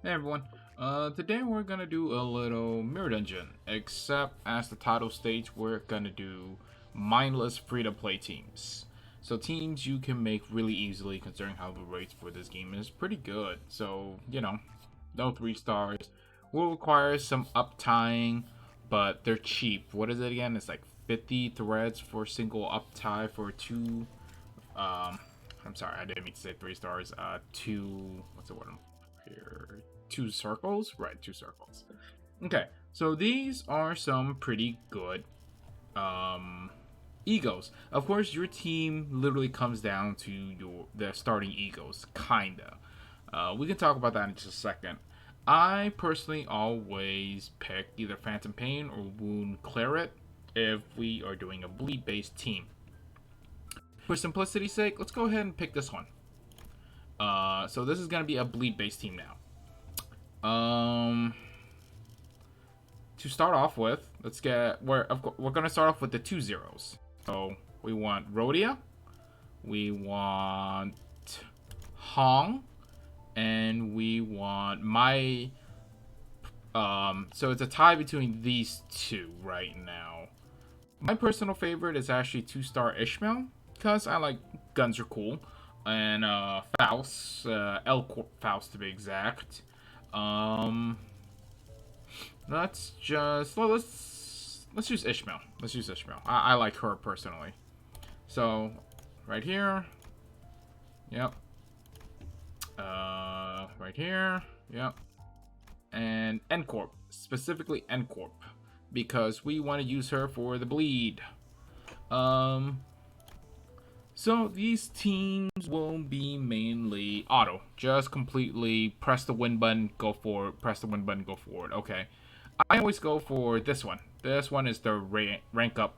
Hey everyone, today we're gonna do a little mirror dungeon, except as the title states, we're gonna do mindless free-to-play teams. So teams you can make really easily considering how the rates for this game is pretty good. So, no 3 stars. Will require some up-tying, but they're cheap. What is it again? It's like 50 threads for single up-tie for 2, I'm sorry, I didn't mean to say 3 stars, 2, what's the word here? 2 circles? Right, 2 circles. Okay, so these are some pretty good egos. Of course, your team literally comes down to the starting egos, kinda. We can talk about that in just a second. I personally always pick either Phantom Pain or Wound Claret if we are doing a bleed-based team. For simplicity's sake, let's go ahead and pick this one. So this is going to be a bleed-based team now. To start off with, we're going to start off with the 2 zeros. So we want Rodion, we want Hong, and we want so it's a tie between these two right now. My personal favorite is actually 2-star Ishmael, because I like guns are cool. And Faust, L Faust to be exact. Let's use Ishmael. Let's use Ishmael. I like her personally. So right here, yep. Right here, yep. And N-Corp, specifically N-Corp, because we want to use her for the bleed. So these teams will be mainly auto. Just completely press the win button, go forward, press the win button, go forward. Okay. I always go for this one. This one is the rank up.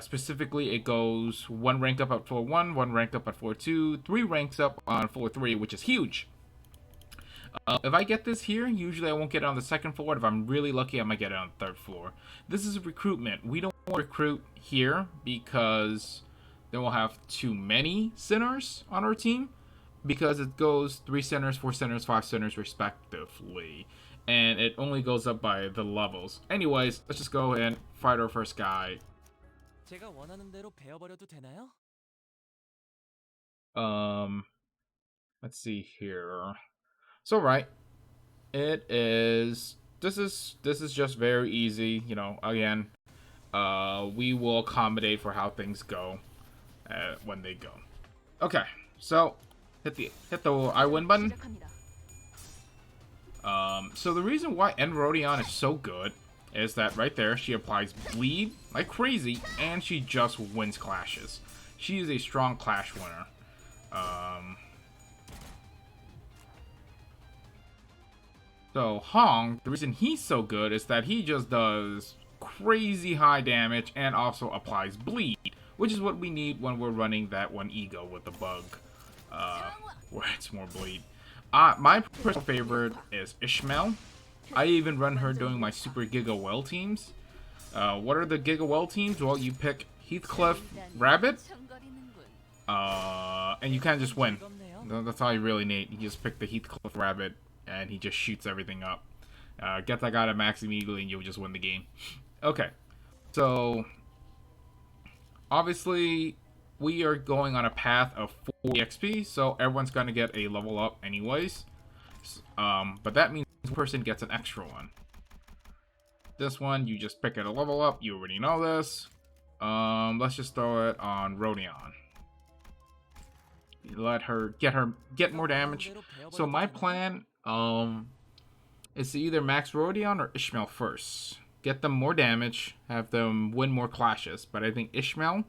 Specifically, it goes 1 rank up at floor 1, 1 rank up at floor 2, 3 ranks up on floor 3, which is huge. If I get this here, usually I won't get it on the 2nd floor. If I'm really lucky, I might get it on the 3rd floor. This is recruitment. We don't want to recruit here because then we'll have too many centers on our team, because it goes 3 centers, 4 centers, 5 centers respectively, and it only goes up by the levels. Anyways, let's just go and fight our first guy. Let's see here. So right, it is. This is just very easy. Again, we will accommodate for how things go. When they go. Okay, so hit the I win button. So the reason why Rodion is so good is that right there she applies bleed like crazy, and she just wins clashes. She is a strong clash winner. So Hong, the reason he's so good is that he just does crazy high damage and also applies bleed, which is what we need when we're running that one ego with the bug, where it's more bleed. My personal favorite is Ishmael. I even run her doing my Super Giga Well teams. What are the Giga Well teams? Well, you pick Heathcliff Rabbit, and you kind of just win. That's all you really need. You just pick the Heathcliff Rabbit, and he just shoots everything up. Get that guy to max immediately, and you'll just win the game. Okay, so obviously, we are going on a path of 4 EXP, so everyone's going to get a level up anyways. But that means one person gets an extra one. This one, you just pick it a level up. You already know this. Let's just throw it on Rodion. Let her get more damage. So my plan is to either max Rodion or Ishmael first. Get them more damage, have them win more clashes. But I think Ishmael,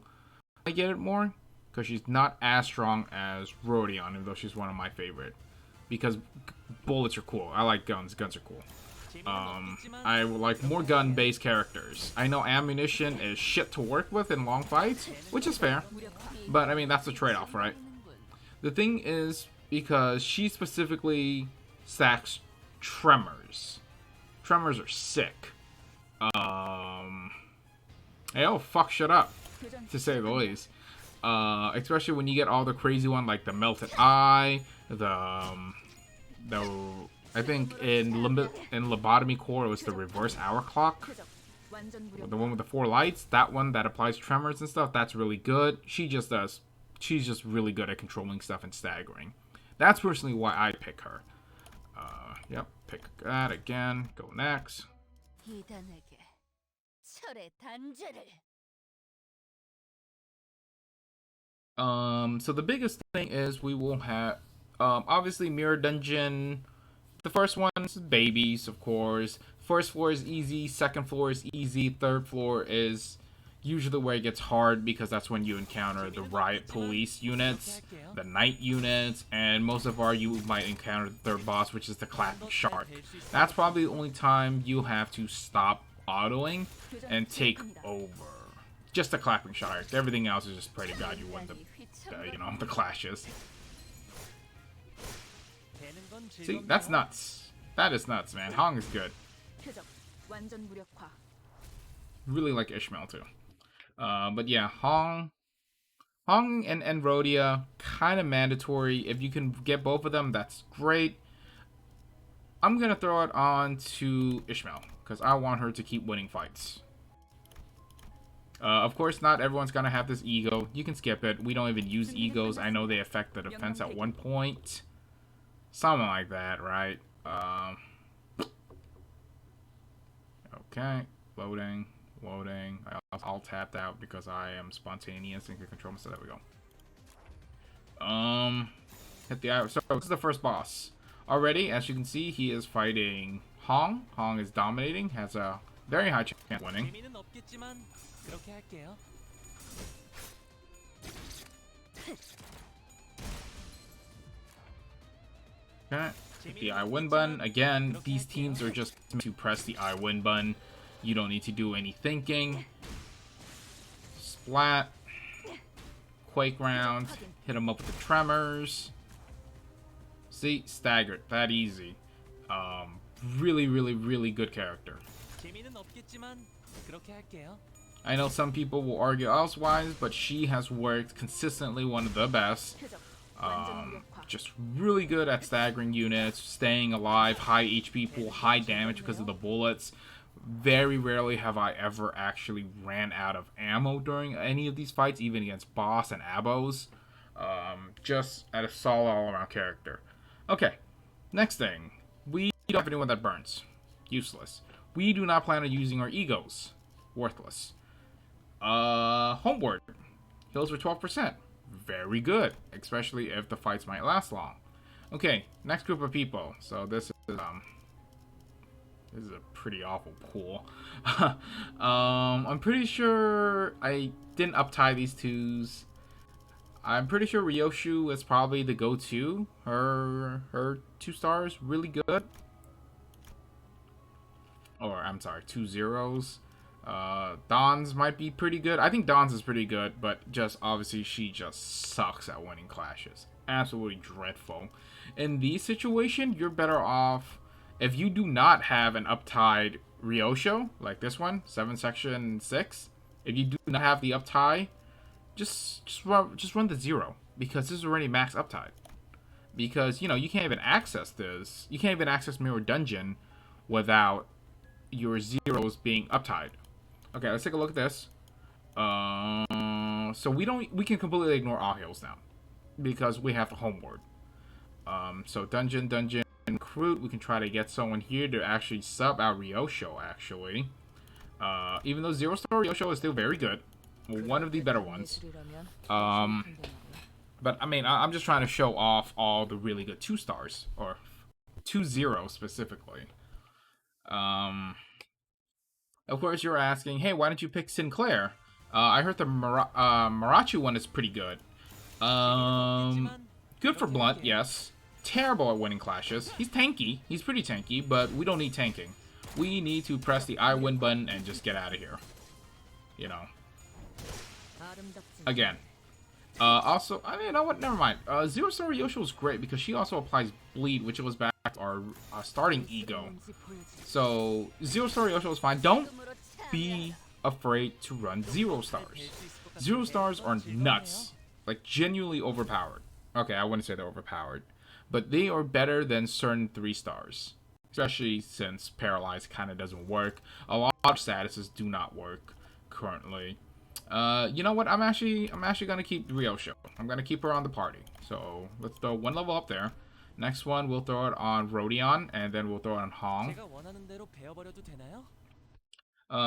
I get it more because she's not as strong as Rodion, even though she's one of my favorite. Because bullets are cool. I like guns. Guns are cool. I like more gun-based characters. I know ammunition is shit to work with in long fights, which is fair. But I mean, that's the trade-off, right? The thing is, because she specifically stacks tremors. Tremors are sick. Hey, oh fuck, shut up, to say the least. Especially when you get all the crazy one like the melted eye, the I think in Lobotomy Core it was the reverse hour clock. The one with the 4 lights, that one that applies tremors and stuff, that's really good. She's just really good at controlling stuff and staggering. That's personally why I pick her. Yep, pick that again. Go next. So the biggest thing is we will have, obviously Mirror Dungeon. The first one's babies, of course. First floor is easy. Second floor is easy. Third floor is usually where it gets hard because that's when you encounter the riot police units, the night units, and most of our you might encounter the third boss, which is the clapping shark. That's probably the only time you'll have to stop autoing and take over. Just the clapping shark. Everything else is just pray to God you win the clashes. See, that's nuts. That is nuts, man. Hong is good. Really like Ishmael too. But yeah, Hong and Rodion, kind of mandatory. If you can get both of them, that's great. I'm gonna throw it on to Ishmael because I want her to keep winning fights. Of course, not everyone's gonna have this ego. You can skip it. We don't even use egos. I know they affect the defense at one point. Something like that, right? Okay, loading. I'll tap out because I am spontaneous and can control myself. There we go. Hit the eye. So this is the first boss. Already, as you can see, he is fighting Hong. Hong is dominating, has a very high chance of winning. Okay, hit the I win button. Again, these teams are just to press the I win button. You don't need to do any thinking. Splat. Quake round. Hit him up with the tremors. See? Staggered. That easy. Really good character. I know some people will argue elsewise, but she has worked consistently one of the best. Just really good at staggering units, staying alive, high HP pool, high damage because of the bullets. Very rarely have I ever actually ran out of ammo during any of these fights, even against boss and abos. Just at a solid all-around character. Okay, next thing. We don't have anyone that burns. Useless. We do not plan on using our egos. Worthless. Homeward. Heals for 12%. Very good, especially if the fights might last long. Okay, next group of people. So this is a pretty awful pool. I'm pretty sure I didn't uptie these twos. I'm pretty sure Ryoshu is probably the go-to. Her 2 stars really good. Or I'm sorry, 2 zeros. Dawn's might be pretty good. I think Dawn's is pretty good, but just obviously she just sucks at winning clashes. Absolutely dreadful. In these situations, you're better off if you do not have an uptied Ryosho, like this one, 7 section 6. If you do not have the uptie, just run the 0 because this is already max uptied. Because you can't even access this. You can't even access Mirror Dungeon without your zeros being uptied. Okay, let's take a look at this. So we can completely ignore all heals now because we have the homeward. So dungeon recruit. We can try to get someone here to actually sub out Ryosho. Actually, even though 0-star Ryosho is still very good, one of the better ones. But I mean, I'm just trying to show off all the really good 2 stars or 2-0 specifically. Of course, you're asking, hey, why didn't you pick Sinclair? I heard the Marachu one is pretty good. Good for Blunt, yes. Terrible at winning clashes. He's tanky. He's pretty tanky, but we don't need tanking. We need to press the I win button and just get out of here. Again. Also, I mean, you know what? Never mind. 0-star Ryosho is great because she also applies bleed, which was back to our starting ego. So 0-star Ryosho is fine. Don't be afraid to run 0 stars. 0 stars are nuts. Like, genuinely overpowered. Okay, I wouldn't say they're overpowered. but they are better than certain 3 stars. Especially since Paralyzed kind of doesn't work. A lot of statuses do not work currently. You know what? I'm actually gonna keep Ryosho. I'm gonna keep her on the party. So let's throw 1 level up there. Next one, we'll throw it on Rodion, and then we'll throw it on Hong.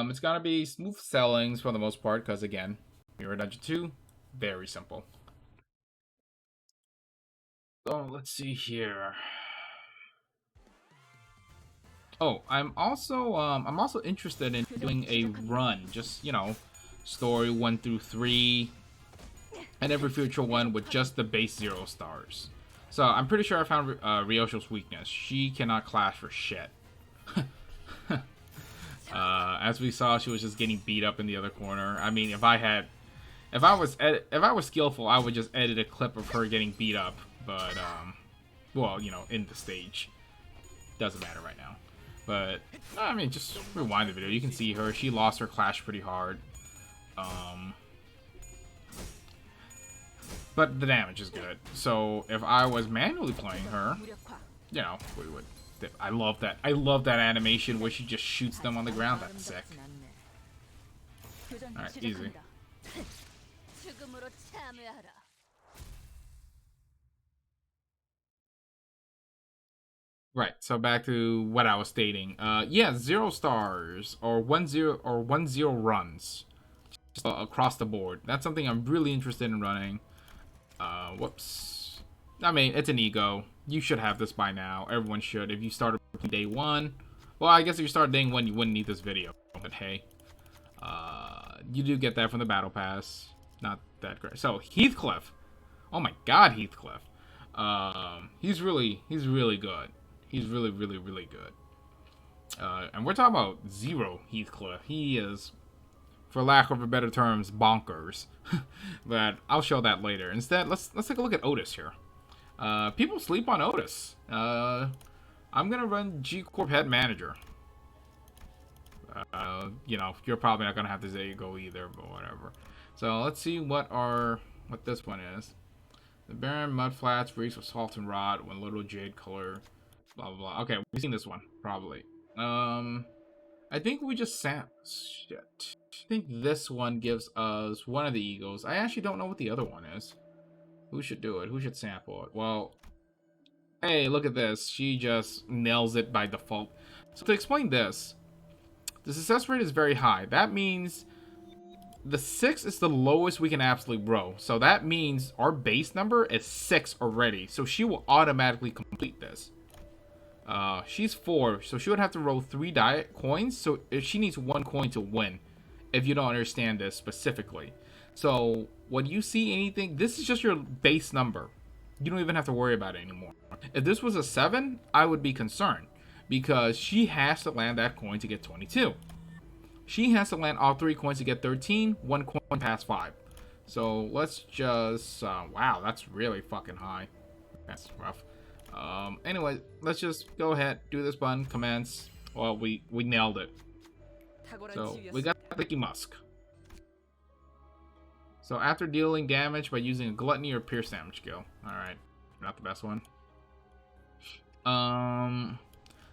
It's gonna be smooth sailings for the most part, because again, Mirror Dungeon 2, very simple. Oh, let's see here. Oh, I'm also interested in doing a run, just, you know, story 1 through 3, and every future one with just the base 0 stars. So I'm pretty sure I found Ryosho's weakness. She cannot clash for shit. As we saw, she was just getting beat up in the other corner. I mean, if I was skillful, I would just edit a clip of her getting beat up. But well, you know, in the stage, doesn't matter right now. But I mean, just rewind the video. You can see her. She lost her clash pretty hard. But the damage is good. So if I was manually playing her, you know, we would. I love that. I love that animation where she just shoots them on the ground. That's sick. All right, easy. Right, so back to what I was stating. Yeah, 0 stars or 1-0 runs just across the board. That's something I'm really interested in running. Whoops. I mean, it's an ego. You should have this by now. Everyone should. If you started day 1, well, I guess if you started day 1, you wouldn't need this video. But hey, you do get that from the battle pass. Not that great. So Heathcliff. Oh my God, Heathcliff. He's really good. He's really good. And we're talking about 0 Heathcliff. He is, for lack of a better terms, bonkers. But I'll show that later. Instead, let's take a look at Otis here. People sleep on Otis. I'm gonna run G Corp Head Manager. You know, you're probably not gonna have this EGO either, but whatever. So let's see what this one is. The barren mud flats reeks with salt and rot when little jade color. Blah blah blah. Okay, we've seen this one probably. I think we just shit. I think this one gives us one of the egos. I actually don't know what the other one is. Who should do it? Who should sample it? Well, hey, look at this. She just nails it by default. So to explain this, the success rate is very high. That means the 6 is the lowest we can absolutely roll. So that means our base number is 6 already. So she will automatically complete this. She's 4, so she would have to roll 3 coins. So if she needs 1 coin to win, if you don't understand this specifically. So when you see anything, this is just your base number. You don't even have to worry about it anymore. If this was a 7, I would be concerned because she has to land that coin to get 22. She has to land all 3 coins to get 13, 1 coin past 5. So let's just, wow, that's really fucking high. That's rough. Anyway, let's just go ahead, do this button, commence. Well, we nailed it. So we got Licky Musk. So after dealing damage by using a gluttony or pierce damage skill. Alright, not the best one.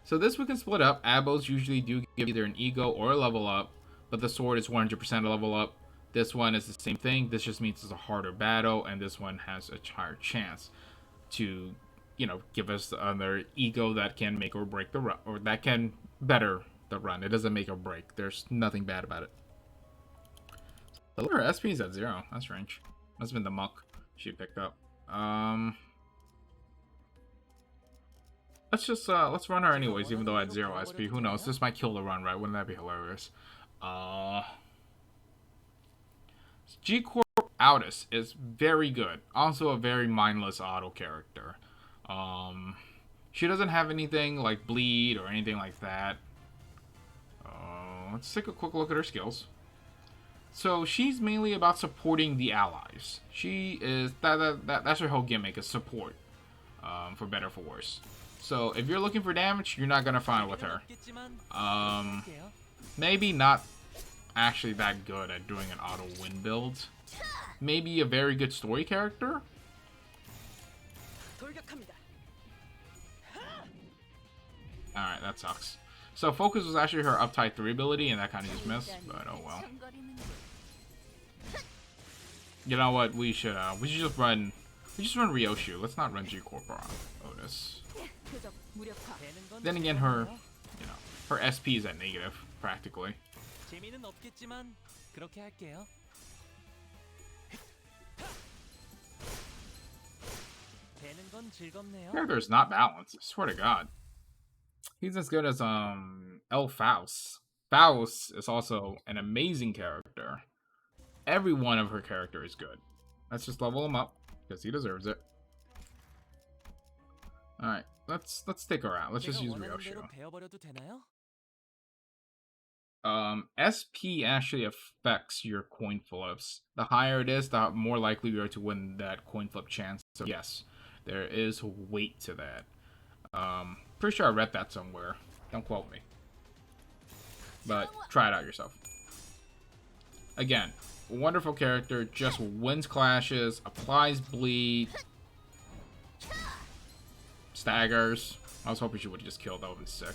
So this we can split up. Abos usually do give either an ego or a level up, but the sword is 100% a level up. This one is the same thing. This just means it's a harder battle, and this one has a higher chance to, you know, give us another ego that can make or break the run, or that can better the run. It doesn't make or break. There's nothing bad about it. So her SP is at 0. That's strange. Must have been the muck she picked up. Let's run her anyways, even though at 0 SP. Who knows? This might kill the run, right? Wouldn't that be hilarious? G Corp Otis is very good. Also a very mindless auto character. She doesn't have anything like bleed or anything like that. Let's take a quick look at her skills. So she's mainly about supporting the allies. She is that's her whole gimmick, is support. For better or for worse. So if you're looking for damage, you're not gonna find it with her. Maybe not actually that good at doing an auto win build. Maybe a very good story character. Alright, that sucks. So Focus was actually her uptight 3 ability, and that kind of just missed, but oh well. You know what? We should just run Ryoshu. Let's not run G-Corp on Otis. Then again, her SP is at negative, practically. Character is not balanced, I swear to God. He's as good as El Faust. Faust is also an amazing character. Every one of her characters is good. Let's just level him up because he deserves it. All right, let's take her out. Let's just use Ryoshu. SP actually affects your coin flips. The higher it is, the more likely you are to win that coin flip chance. So yes, there is weight to that. Pretty sure I read that somewhere. Don't quote me. But try it out yourself. Again, wonderful character, just wins clashes, applies bleed, staggers. I was hoping she would have just killed. That would have been sick.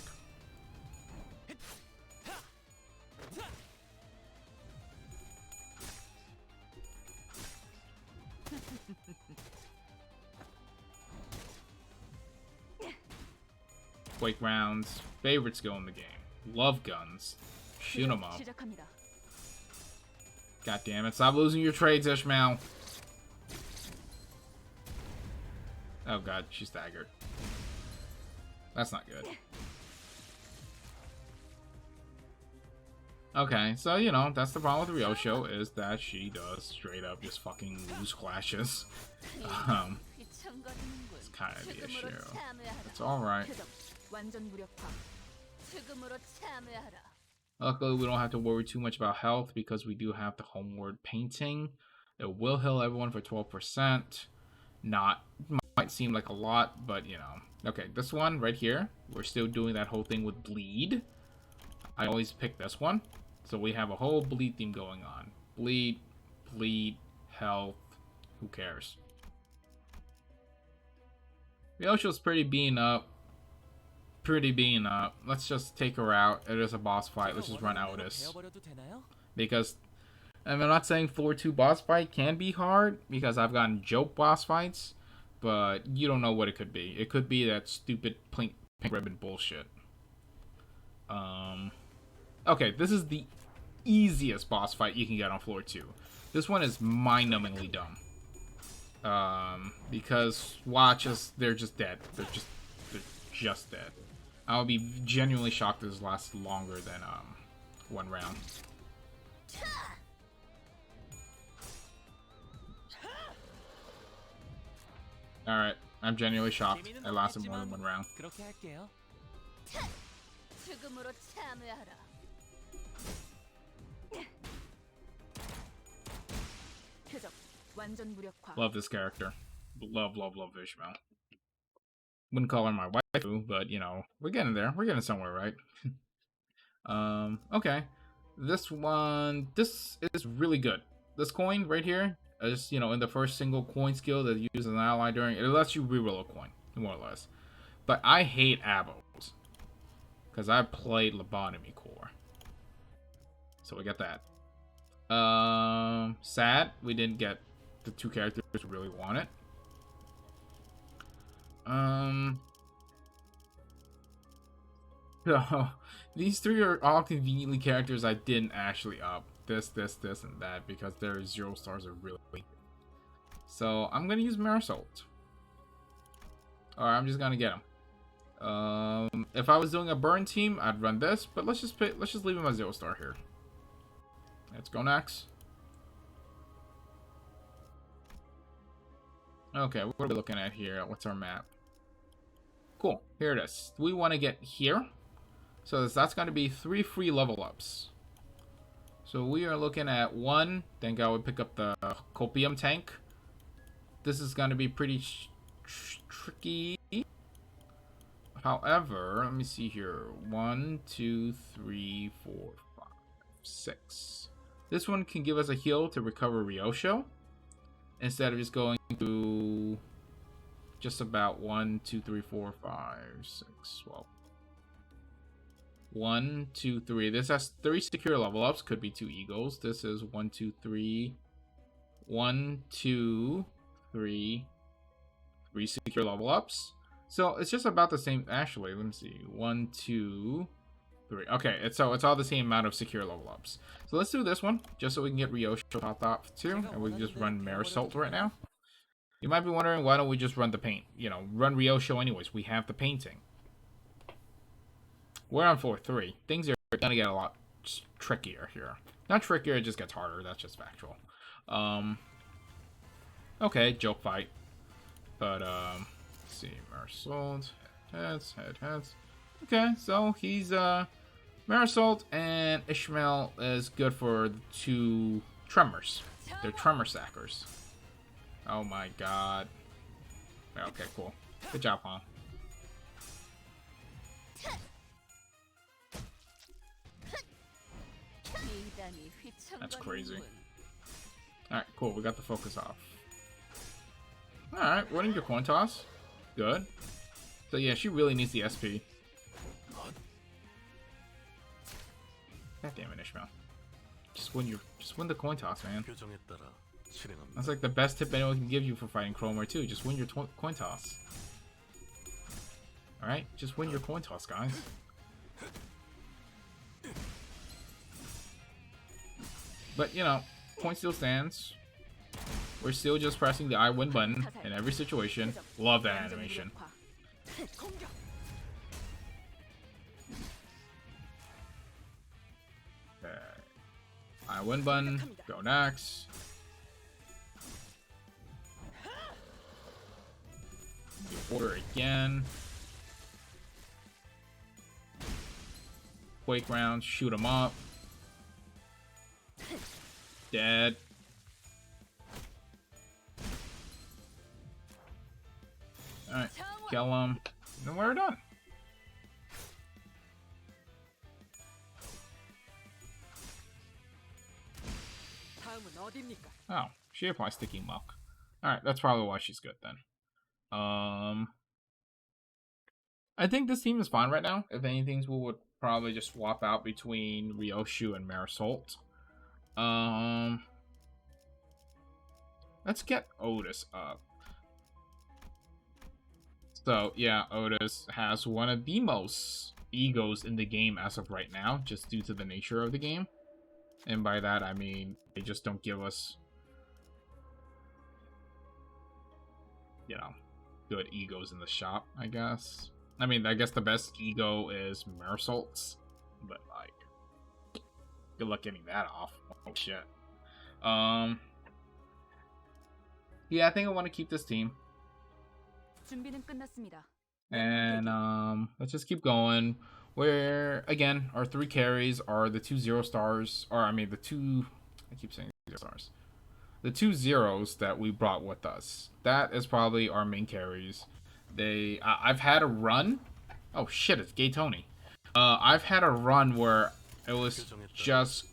Quake rounds, favorite skill in the game. Love guns. Shoot 'em up. God damn it, stop losing your trades, Ishmael. Oh god, she's staggered. That's not good. Okay, so you know, that's the problem with Ryoshu, is that she does straight up just fucking lose clashes. It's kind of the issue. It's alright. Luckily, we don't have to worry too much about health because we do have the homeward painting. It will heal everyone for 12%. Might seem like a lot, but you know. Okay, this one right here, we're still doing that whole thing with bleed. I always pick this one. So we have a whole bleed theme going on. Bleed, health, who cares? Ryoshu's pretty beaten up. Let's just take her out. It is a boss fight. Let's just run Otis. Because, I'm not saying floor 2 boss fight can be hard, because I've gotten joke boss fights, but you don't know what it could be. It could be that stupid pink ribbon bullshit. Okay, this is the easiest boss fight you can get on floor 2. This one is mind-numbingly dumb. Because watches, they're just dead. They're just dead. I'll be genuinely shocked if this lasts longer than one round. Alright, I'm genuinely shocked it lasted more than one round. Love this character. Love Ishmael. Wouldn't call her my waifu, but you know, we're getting there. We're getting somewhere, right? Okay. This is really good. This coin right here is, you know, in the first single coin skill that you use as an ally during, it lets you reroll a coin, more or less. But I hate abos, because I played Lobotomy Core. So we got that. Sad we didn't get the 2 characters we really wanted. So, these 3 are all conveniently characters I didn't actually up. This, and that, because their 0 stars are really weak. So, I'm gonna use Merusault. Or I'm just gonna get him. If I was doing a burn team, I'd run this, but let's just leave him a 0 star here. Let's go next. Okay, what are we looking at here? What's our map? Cool, here it is. We want to get here. So that's going to be 3 free level ups. So we are looking at 1. Think I would pick up the Copium tank. This is going to be pretty tricky. However, let me see here. 1, 2, 3, 4, 5, 6. This one can give us a heal to recover Ryoshu, instead of just going through just about 1, 2, 3, 4, 5, 6. Well, 1, 2, 3. This has 3 secure level ups. Could be 2 egos. This is 1, 2, 3. 1, 2, 3. 3 secure level ups. So it's just about the same. Actually, let me see. 1, 2, 3. Okay, it's all the same amount of secure level ups. So let's do this one, just so we can get Ryosho topped off too, and we can just run Merusault right now. You might be wondering, why don't we just run the paint? You know, run Ryosho anyways. We have the painting. We're on 4-3. Things are gonna get a lot trickier here. Not trickier, it just gets harder. That's just factual. Okay, joke fight. But, let's see. Merusault. Heads. Okay, so he's, Merusault and Ishmael is good for the 2 tremors. They're tremor sackers. Oh my god. Okay, cool. Good job, huh? That's crazy. Alright, cool. We got the focus off. Alright, winning your coin toss. Good. So yeah, she really needs the SP. God damn it, Ishmael. Just win the coin toss, man. That's like the best tip anyone can give you for fighting Chromar too. Just win your coin toss. Alright, just win your coin toss, guys. But, you know, point still stands. We're still just pressing the I win button in every situation. Love that animation. Okay. I win button. Go next. Order again. Quake rounds. Shoot him up. Dead. Alright, kill him. And we're done. Oh, she applies sticky muck. Alright, that's probably why she's good then. I think this team is fine right now. If anything, we would probably just swap out between Ryosho and Merusault. Let's get Otis up. So, yeah, Otis has one of the most egos in the game as of right now, just due to the nature of the game. And by that, I mean, they just don't give us, you know, good egos in the shop, I guess. I mean, I guess the best ego is Merusault's, but, like, good luck getting that off. Oh, shit. Yeah, I think I want to keep this team. And, let's just keep going. Where, again, our 3 carries are the 2 0 stars, or, I mean, the 2, I keep saying 0 stars. The 2 zeros that we brought with us. That is probably our main carries. I've had a run. Oh, shit, it's Gay Tony. I've had a run where it was just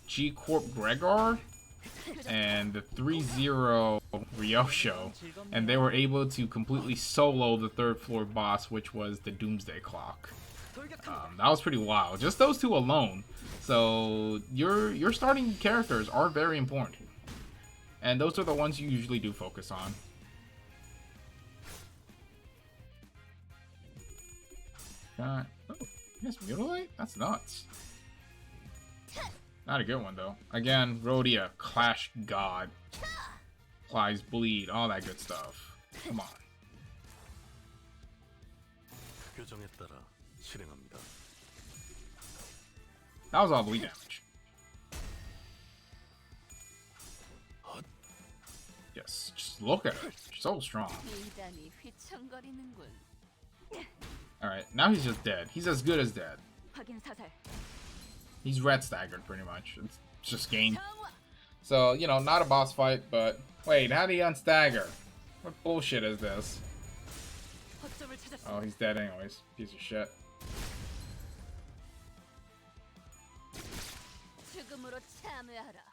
G-Corp Gregor and the 3-0 Ryosho, and they were able to completely solo the 3rd floor boss, which was the Doomsday Clock. That was pretty wild. Just those 2 alone. So your starting characters are very important, and those are the ones you usually do focus on. Oh, yes, Mutilate? That's nuts. Not a good one, though. Again, Rodion, Clash God. Applies Bleed, all that good stuff. Come on. That was all bleed damage. Yes, just look at her. She's so strong. Alright, now he's just dead. He's as good as dead. He's red staggered, pretty much. It's just game. So, you know, not a boss fight, but... Wait, how do you unstagger? What bullshit is this? Oh, he's dead anyways. Piece of shit.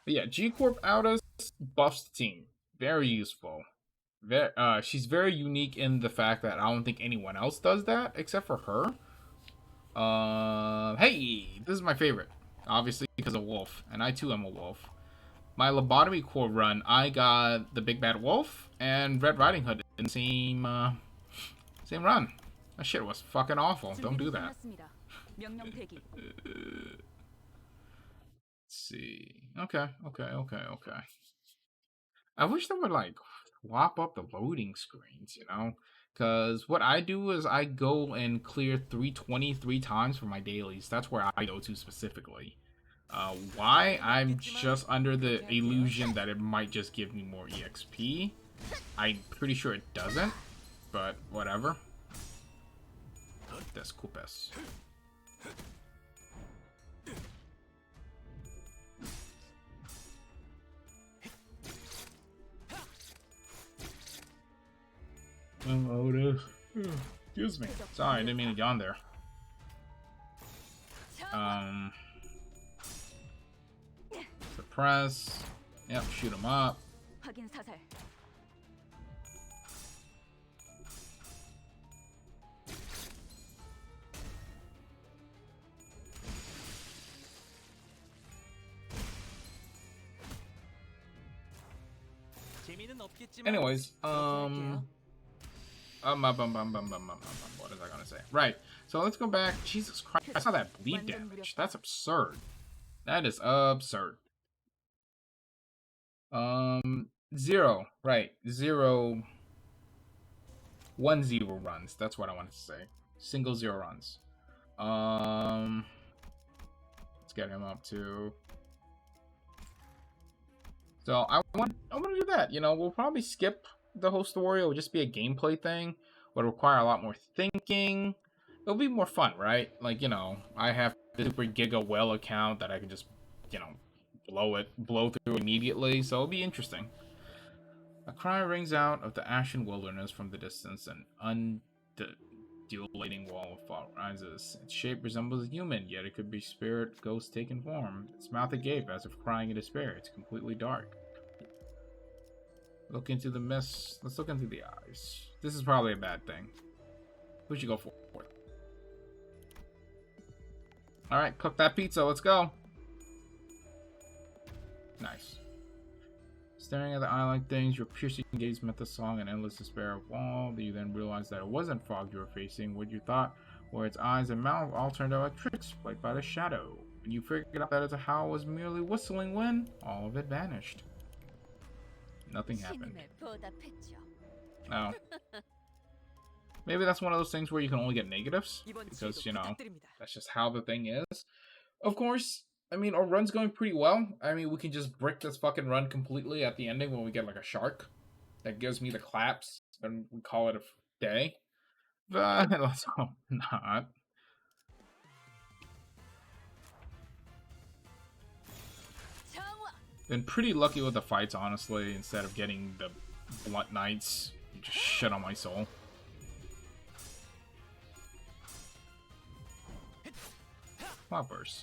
But yeah, G-Corp Autos buffs the team. Very useful. She's very unique in the fact that I don't think anyone else does that, except for her. Hey, this is my favorite. Obviously because of Wolf, and I too am a wolf. My lobotomy core run, I got the Big Bad Wolf and Red Riding Hood in the same run. That shit was fucking awful. Don't do that. Let's see. Okay. I wish they would like swap up the loading screens, you know? Because what I do is I go and clear 320 3 times for my dailies. That's where I go to specifically. Why? I'm just under the illusion that it might just give me more EXP. I'm pretty sure it doesn't, but whatever. Desculpes. Excuse me. Sorry, I didn't mean to yawn there. Suppress. Yep, shoot him up. Anyways, what is I gonna say? Right. So let's go back. Jesus Christ, I saw that bleed damage. That's absurd. That is absurd. 0. Right. 0. 1 0 runs. That's what I wanted to say. Single 0 runs. Let's get him up to. So I want to do that. You know, we'll probably skip the whole story. It'll just be a gameplay thing. Would require a lot more thinking. It'll be more fun, right? Like, you know, I have the Super Giga Well account that I can just, you know, blow through immediately. So it'll be interesting. A cry rings out of the ashen wilderness from the distance. An undulating wall of fog rises. Its shape resembles a human, yet it could be spirit, ghost taken form. Its mouth agape as if crying in despair. It's completely dark. Look into the mist. Let's look into the eyes. This is probably a bad thing. We should go for it. Alright, cook that pizza. Let's go. Nice. Staring at the eye-like things, your piercing gaze met the song and endless despair of all. You then realized that it wasn't fog you were facing. What you thought were its eyes and mouth all turned out like tricks played by the shadow. When you figured out that its howl was merely whistling when all of it vanished. Nothing happened. Oh. Maybe that's one of those things where you can only get negatives. Because, you know, that's just how the thing is. Of course, I mean, our run's going pretty well. I mean, we can just brick this fucking run completely at the ending when we get, like, a shark. That gives me the claps. And we call it a day. But let's hope not. Been pretty lucky with the fights, honestly. Instead of getting the blunt knights, you just shit on my soul. Cloudburst.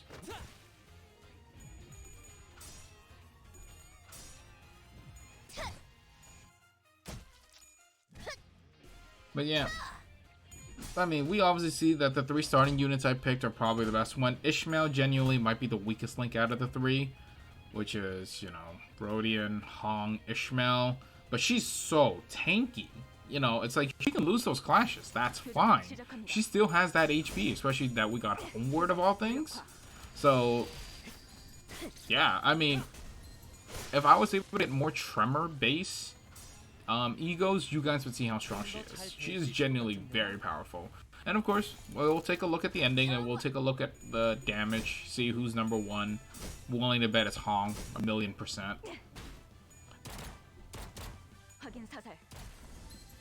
But yeah, I mean, we obviously see that the 3 starting units I picked are probably the best one. Ishmael genuinely might be the weakest link out of the 3. Which is, you know, Rodion, Hong, Ishmael. But she's so tanky. You know, it's like, she can lose those clashes. That's fine. She still has that HP, especially that we got Homeward of all things. So, yeah, I mean, if I was able to get more Tremor base egos, you guys would see how strong she is. She is genuinely very powerful. And of course, we'll take a look at the ending and we'll take a look at the damage, see who's number 1. Willing to bet it's Hong, 1,000,000%.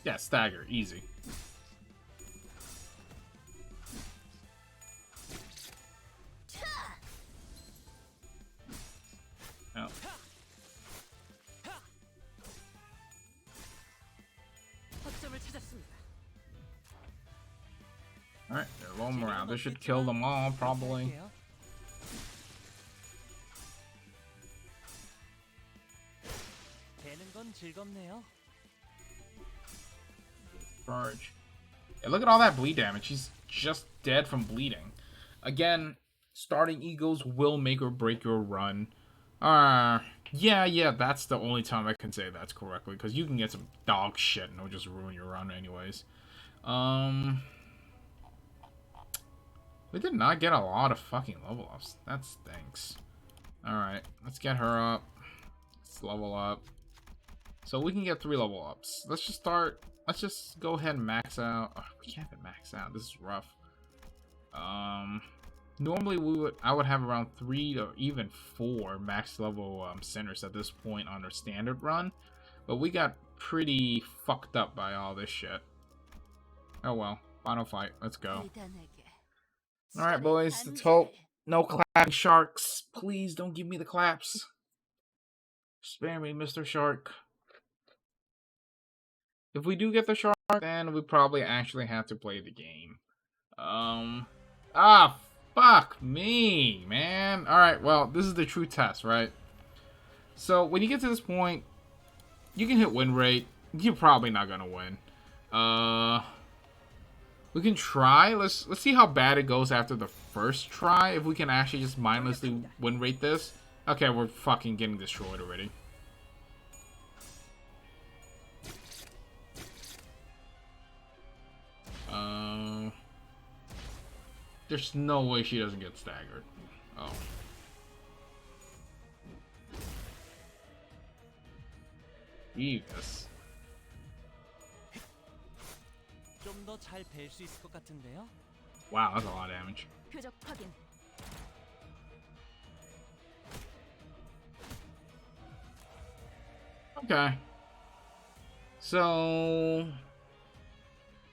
Yeah, stagger, easy. Oh. Alright, they're low morale. This should kill them all, probably. Charge. Yeah, look at all that bleed damage. He's just dead from bleeding. Again, starting egos will make or break your run. Yeah, that's the only time I can say that's correctly, because you can get some dog shit and it'll just ruin your run anyways. We did not get a lot of fucking level ups. That stinks. Alright, let's get her up. Let's level up. So we can get 3 level ups. Let's just start. Let's just go ahead and max out. Oh, we can't even max out. This is rough. Normally I would have around 3 or even 4 max level centers at this point on our standard run, but we got pretty fucked up by all this shit. Oh well, final fight. Let's go. All right, boys. Let's hope no clapping sharks. Please don't give me the claps. Spare me, Mr. Shark. If we do get the shark, then we probably actually have to play the game. Fuck me, man. Alright, well, this is the true test, right? So, when you get to this point, you can hit win rate. You're probably not gonna win. We can try. Let's see how bad it goes after the first try. If we can actually just mindlessly win rate this. Okay, we're fucking getting destroyed already. There's no way she doesn't get staggered. Oh. Jesus. Wow, that's a lot of damage. Okay. So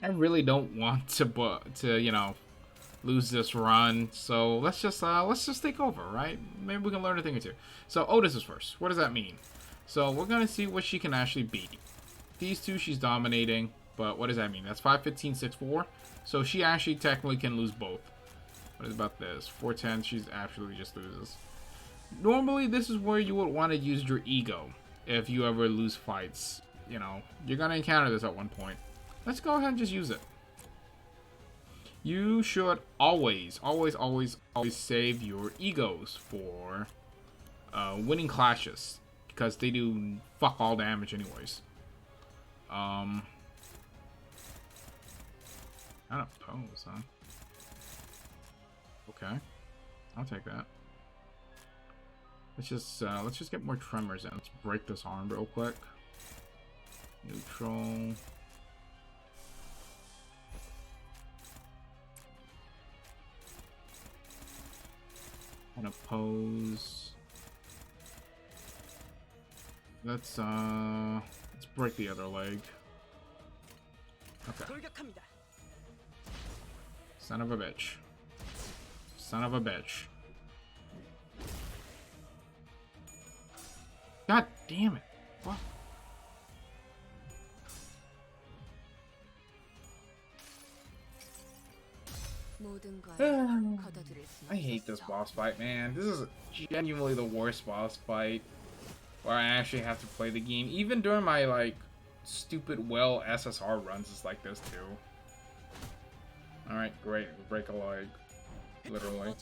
I really don't want to you know, lose this run. So let's just take over, right? Maybe we can learn a thing or two. So Otis is first. What does that mean? So we're gonna see what she can actually beat. These two she's dominating, but what does that mean? That's 515, 6-4. So she actually technically can lose both. What is about this? 410, she's absolutely just loses. Normally this is where you would want to use your ego if you ever lose fights. You know, you're gonna encounter this at one point. Let's go ahead and just use it. You should always save your egos for winning clashes, because they do fuck all damage anyways. I don't oppose, huh? Okay, I'll take that. Let's just get more tremors in. Let's break this arm real quick. Neutral. And oppose. Let's break the other leg. Okay. Son of a bitch. Son of a bitch. God damn it. What? I hate this boss fight, man. This is genuinely the worst boss fight where I actually have to play the game. Even during my, like, stupid well SSR runs, it's like this too. Alright, great. We break a leg. Literally.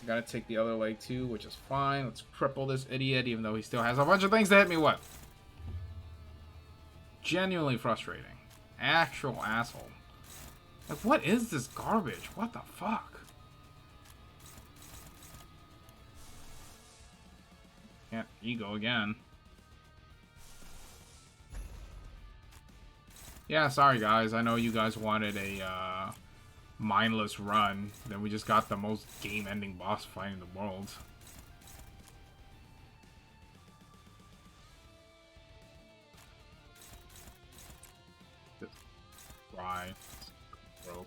Gotta take the other leg too, which is fine. Let's cripple this idiot, even though he still has a bunch of things to hit me with. Genuinely frustrating. Actual asshole. Like, what is this garbage? What the fuck? Yeah, ego again. Yeah, sorry guys. I know you guys wanted a mindless run. Then we just got the most game-ending boss fight in the world. Just cry. Broke.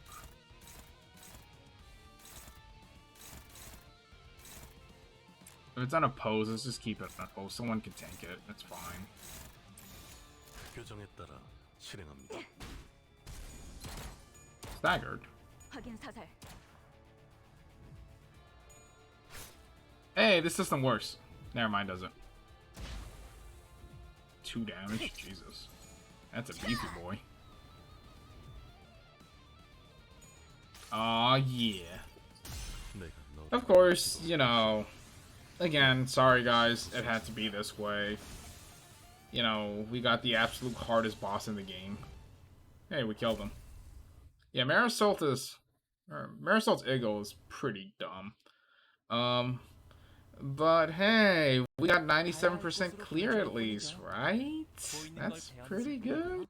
If it's unopposed, let's just keep it unopposed. Someone can tank it. That's fine. Staggered. Hey, this system works. Never mind, does it? 2 damage? Jesus. That's a beefy boy. Aw, yeah. Of course, you know, again, sorry guys, it had to be this way. You know, we got the absolute hardest boss in the game. Hey, we killed him. Yeah, Merusault's EGO is pretty dumb. But hey, we got 97% clear at least, right? That's pretty good.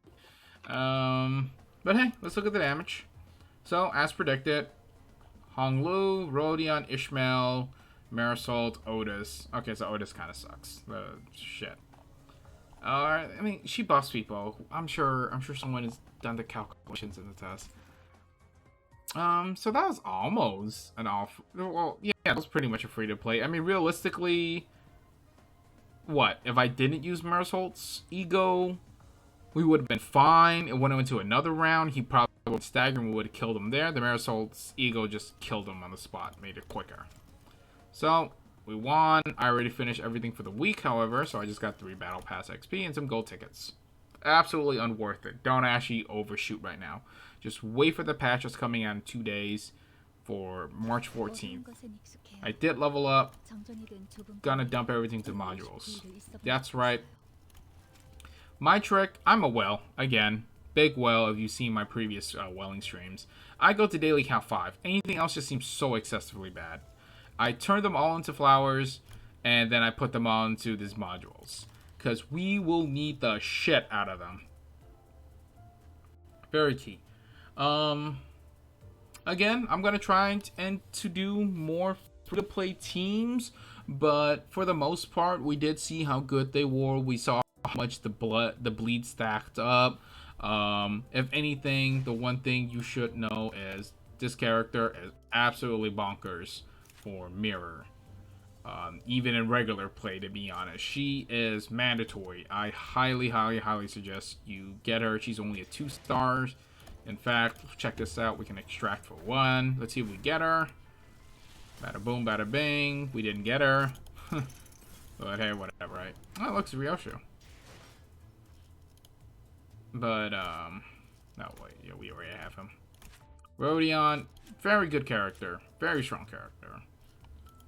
But hey, let's look at the damage. So, as predicted, Honglu, Rodion, Ishmael, Merusault, Otis. Okay, so Otis kind of sucks. Shit. I mean, she buffs people. I'm sure someone has done the calculations in the test. So that was almost an off. Well, yeah, it was pretty much a free to play. I mean, realistically, what if I didn't use Merusault's ego? We would have been fine. It went into another round. He probably would stagger and we would have killed him there. The Merusault's ego just killed him on the spot, made it quicker. So we won. I already finished everything for the week, however, so I just got 3 Battle Pass XP and some gold tickets. Absolutely unworth it. Don't actually overshoot right now. Just wait for the patch that's coming out in 2 days for March 14th. I did level up. Gonna dump everything to modules. That's right. My trick, I'm a well. Again, big well if you've seen my previous welling streams. I go to daily count 5. Anything else just seems so excessively bad. I turn them all into flowers, and then I put them all into these modules. Because we will need the shit out of them. Very key. Again, I'm going to try and to do more free-to-play teams. But for the most part, we did see how good they were. We saw how much the bleed stacked up. If anything, the one thing you should know is this character is absolutely bonkers for Mirror. Even in regular play, to be honest. She is mandatory. I highly suggest you get her. She's only a 2 stars. In fact, check this out. We can extract for 1. Let's see if we get her. Bada boom, bada bing. We didn't get her. But hey, whatever, right? Oh, it looks Ryoshu. But, no, wait. Yeah, we already have him. Rodion, very good character. Very strong character.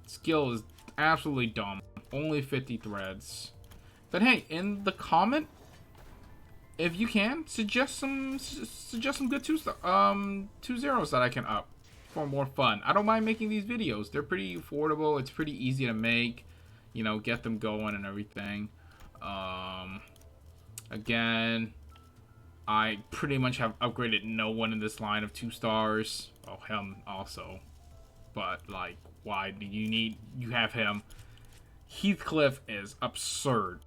Skill is absolutely dumb. Only 50 threads. But hey, in the comment, if you can, suggest some good 2-0s that I can up for more fun. I don't mind making these videos. They're pretty affordable. It's pretty easy to make. You know, get them going and everything. Again, I pretty much have upgraded no one in this line of 2 stars. Oh, him also. But, like, why do you have him? Heathcliff is absurd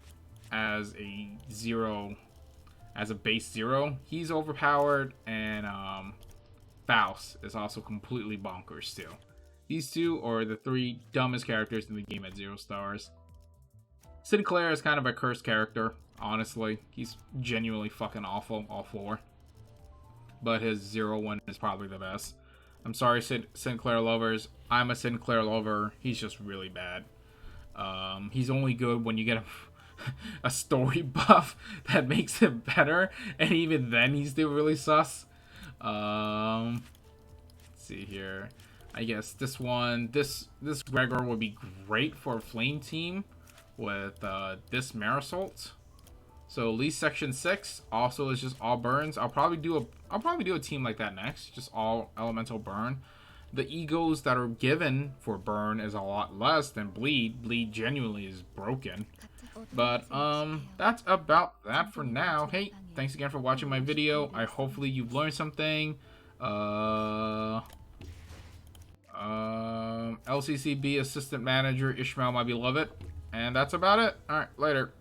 as a 0, as a base 0. He's overpowered, and Faust is also completely bonkers too. These 2 are the 3 dumbest characters in the game at 0 stars. Sinclair is kind of a cursed character, honestly. He's genuinely fucking awful, all 4. But his 0-1 is probably the best. I'm sorry, Sinclair lovers. I'm a Sinclair lover. He's just really bad. He's only good when you get a story buff that makes it better. And even then, he's still really sus. Let's see here. I guess this Gregor would be great for a flame team with this Merusault. So Elite Section 6 also is just all burns. I'll probably do a team like that next, just all elemental burn. The egos that are given for burn is a lot less than bleed. Bleed genuinely is broken. But that's about that for now. Hey, thanks again for watching my video. Hopefully you've learned something. LCCB Assistant Manager Ishmael, my beloved. And that's about it. Alright, later.